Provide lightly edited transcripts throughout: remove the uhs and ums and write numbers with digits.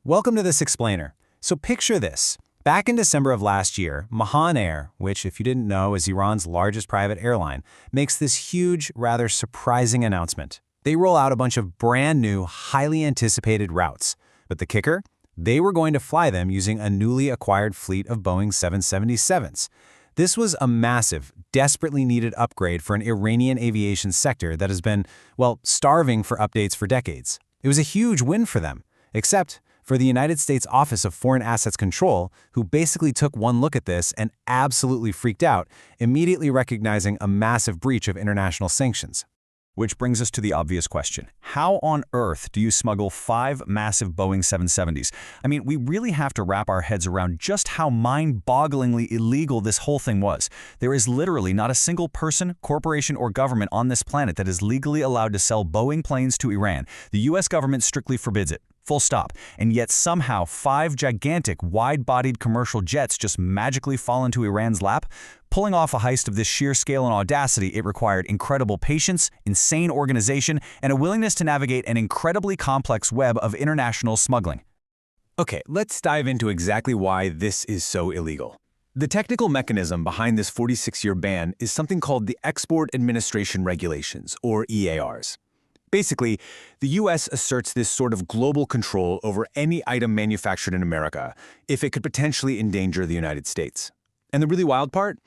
Welcome to this explainer. So picture this. Back in December of last year, Mahan Air, which if you didn't know is Iran's largest private airline, makes this huge, rather surprising announcement. They roll out a bunch of brand new, highly anticipated routes. But the kicker? They were going to fly them using a newly acquired fleet of Boeing 777s. This was a massive, desperately needed upgrade for an Iranian aviation sector that has been, well, starving for updates for decades. It was a huge win for them, except for the United States Office of Foreign Assets Control, who basically took one look at this and absolutely freaked out, immediately recognizing a massive breach of international sanctions. Which brings us to the obvious question. How on earth do you smuggle 5 massive Boeing 770s? I mean, we really have to wrap our heads around just how mind-bogglingly illegal this whole thing was. There is literally not a single person, corporation, or government on this planet that is legally allowed to sell Boeing planes to Iran. The US government strictly forbids it. Full stop. And yet somehow 5 gigantic, wide-bodied commercial jets just magically fall into Iran's lap? Pulling off a heist of this sheer scale and audacity, it required incredible patience, insane organization, and a willingness to navigate an incredibly complex web of international smuggling. Okay, let's dive into exactly why this is so illegal. The technical mechanism behind this 46-year ban is something called the Export Administration Regulations, or EARs. Basically, the U.S. asserts this sort of global control over any item manufactured in America if it could potentially endanger the United States. And the really wild part?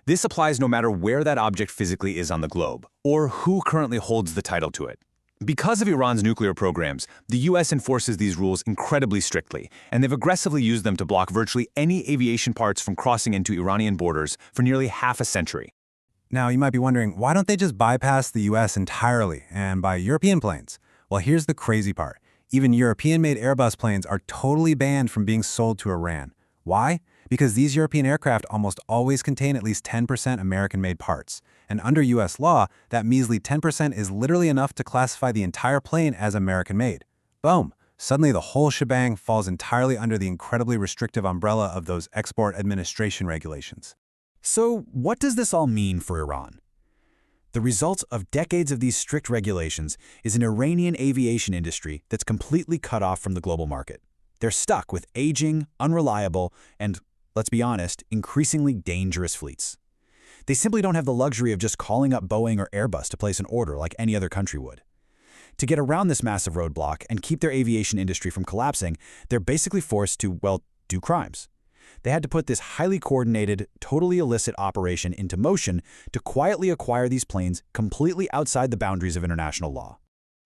This applies no matter where that object physically is on the globe, or who currently holds the title to it. Because of Iran's nuclear programs, the U.S. enforces these rules incredibly strictly, and they've aggressively used them to block virtually any aviation parts from crossing into Iranian borders for nearly half a century. Now, you might be wondering, why don't they just bypass the US entirely and buy European planes? Well, here's the crazy part. Even European-made Airbus planes are totally banned from being sold to Iran. Why? Because these European aircraft almost always contain at least 10% American-made parts. And under US law, that measly 10% is literally enough to classify the entire plane as American-made. Boom! Suddenly the whole shebang falls entirely under the incredibly restrictive umbrella of those export administration regulations. So what does this all mean for Iran? The result of decades of these strict regulations is an Iranian aviation industry that's completely cut off from the global market. They're stuck with aging, unreliable, and, let's be honest, increasingly dangerous fleets. They simply don't have the luxury of just calling up Boeing or Airbus to place an order like any other country would. To get around this massive roadblock and keep their aviation industry from collapsing, they're basically forced to, well, do crimes. They had to put this highly coordinated, totally illicit operation into motion to quietly acquire these planes completely outside the boundaries of international law.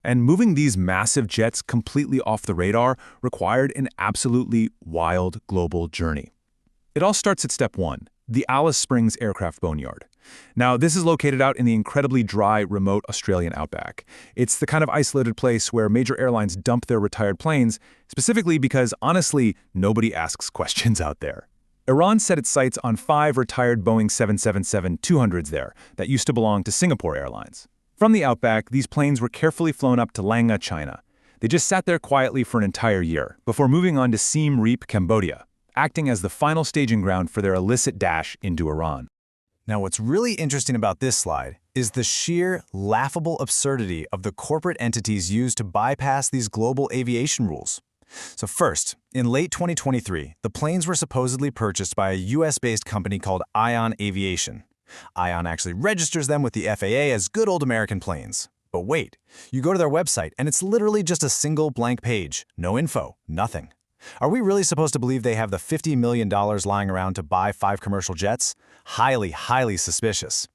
And moving these massive jets completely off the radar required an absolutely wild global journey. It all starts at step 1, the Alice Springs Aircraft Boneyard. Now, this is located out in the incredibly dry, remote Australian outback. It's the kind of isolated place where major airlines dump their retired planes, specifically because, honestly, nobody asks questions out there. Iran set its sights on 5 retired Boeing 777-200s there that used to belong to Singapore Airlines. From the outback, these planes were carefully flown up to Lanka, China. They just sat there quietly for an entire year, before moving on to Siem Reap, Cambodia, acting as the final staging ground for their illicit dash into Iran. Now, what's really interesting about this slide is the sheer, laughable absurdity of the corporate entities used to bypass these global aviation rules. So first, in late 2023, the planes were supposedly purchased by a US-based company called Ion Aviation. Ion actually registers them with the FAA as good old American planes. But wait, you go to their website and it's literally just a single blank page. No info, nothing. Are we really supposed to believe they have the $50 million lying around to buy 5 commercial jets? Highly, highly suspicious.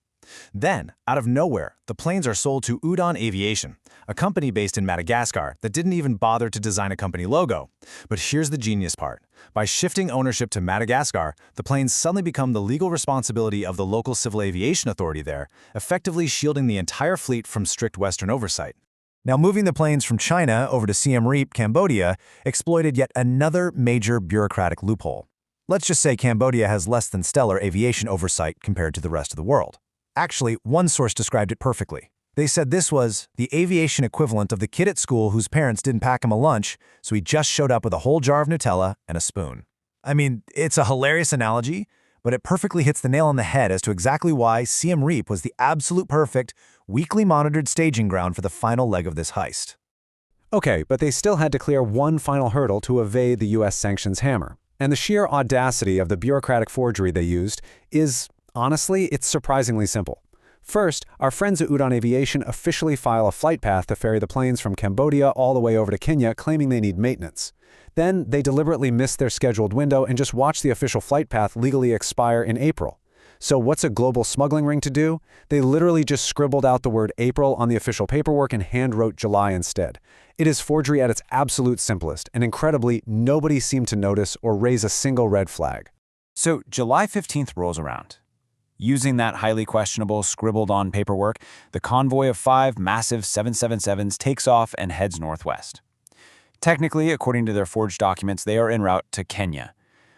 Then, out of nowhere, the planes are sold to Udon Aviation, a company based in Madagascar that didn't even bother to design a company logo. But here's the genius part. By shifting ownership to Madagascar, the planes suddenly become the legal responsibility of the local civil aviation authority there, effectively shielding the entire fleet from strict Western oversight. Now, moving the planes from China over to Siem Reap, Cambodia, exploited yet another major bureaucratic loophole. Let's just say Cambodia has less than stellar aviation oversight compared to the rest of the world. Actually, one source described it perfectly. They said this was the aviation equivalent of the kid at school whose parents didn't pack him a lunch, so he just showed up with a whole jar of Nutella and a spoon. I mean, it's a hilarious analogy, but it perfectly hits the nail on the head as to exactly why Siem Reap was the absolute perfect, weekly monitored staging ground for the final leg of this heist. Okay, but they still had to clear one final hurdle to evade the U.S. sanctions hammer. And the sheer audacity of the bureaucratic forgery they used is, honestly, it's surprisingly simple. First, our friends at Udon Aviation officially file a flight path to ferry the planes from Cambodia all the way over to Kenya, claiming they need maintenance. Then, they deliberately miss their scheduled window and just watch the official flight path legally expire in April. So what's a global smuggling ring to do? They literally just scribbled out the word April on the official paperwork and hand-wrote July instead. It is forgery at its absolute simplest, and incredibly, nobody seemed to notice or raise a single red flag. So July 15th rolls around. Using that highly questionable, scribbled-on paperwork, the convoy of 5 massive 777s takes off and heads northwest. Technically, according to their forged documents, they are en route to Kenya.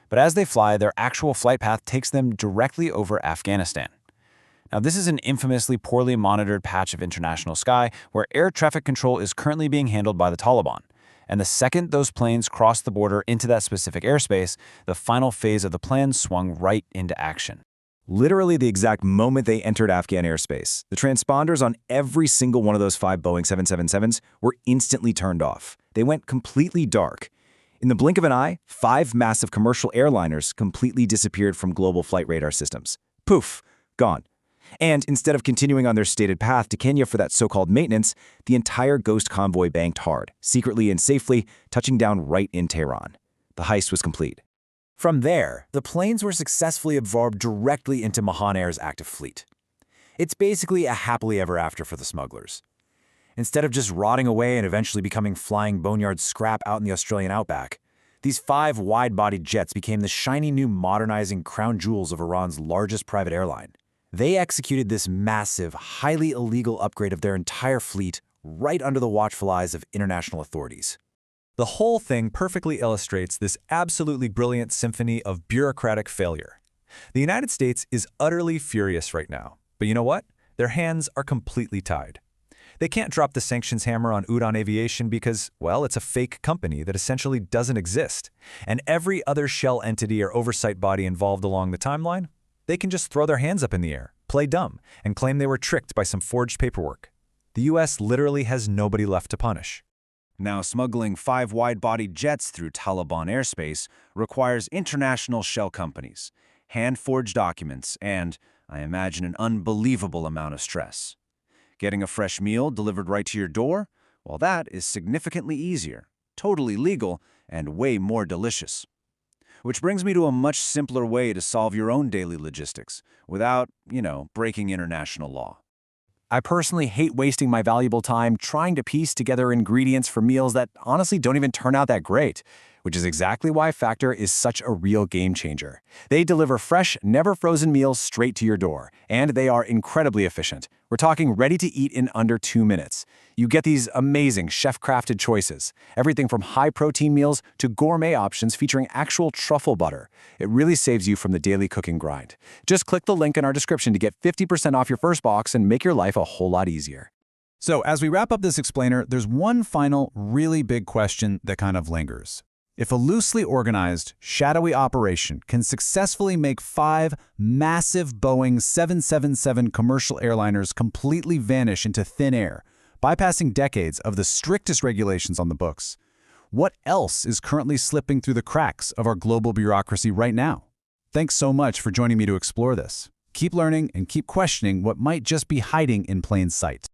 But as they fly, their actual flight path takes them directly over Afghanistan. Now, this is an infamously poorly monitored patch of international sky where air traffic control is currently being handled by the Taliban. And the second those planes crossed the border into that specific airspace, the final phase of the plan swung right into action. Literally the exact moment they entered Afghan airspace, the transponders on every single one of those 5 Boeing 777s were instantly turned off. They went completely dark. In the blink of an eye, 5 massive commercial airliners completely disappeared from global flight radar systems. Poof, gone. And instead of continuing on their stated path to Kenya for that so-called maintenance, the entire ghost convoy banked hard, secretly and safely, touching down right in Tehran. The heist was complete. From there, the planes were successfully absorbed directly into Mahan Air's active fleet. It's basically a happily ever after for the smugglers. Instead of just rotting away and eventually becoming flying boneyard scrap out in the Australian outback, these 5 wide-bodied jets became the shiny new modernizing crown jewels of Iran's largest private airline. They executed this massive, highly illegal upgrade of their entire fleet right under the watchful eyes of international authorities. The whole thing perfectly illustrates this absolutely brilliant symphony of bureaucratic failure. The United States is utterly furious right now. But you know what? Their hands are completely tied. They can't drop the sanctions hammer on Udon Aviation because, well, it's a fake company that essentially doesn't exist. And every other shell entity or oversight body involved along the timeline, they can just throw their hands up in the air, play dumb, and claim they were tricked by some forged paperwork. The U.S. literally has nobody left to punish. Now, smuggling 5 wide-bodied jets through Taliban airspace requires international shell companies, hand-forged documents, and, I imagine, an unbelievable amount of stress. Getting a fresh meal delivered right to your door? Well, that is significantly easier, totally legal, and way more delicious. Which brings me to a much simpler way to solve your own daily logistics without, breaking international law. I personally hate wasting my valuable time trying to piece together ingredients for meals that honestly don't even turn out that great, which is exactly why Factor is such a real game changer. They deliver fresh, never frozen meals straight to your door, and they are incredibly efficient. We're talking ready to eat in under 2 minutes. You get these amazing chef-crafted choices, everything from high-protein meals to gourmet options featuring actual truffle butter. It really saves you from the daily cooking grind. Just click the link in our description to get 50% off your first box and make your life a whole lot easier. So as we wrap up this explainer, there's one final, really big question that kind of lingers. If a loosely organized, shadowy operation can successfully make 5 massive Boeing 777 commercial airliners completely vanish into thin air, bypassing decades of the strictest regulations on the books, what else is currently slipping through the cracks of our global bureaucracy right now? Thanks so much for joining me to explore this. Keep learning and keep questioning what might just be hiding in plain sight.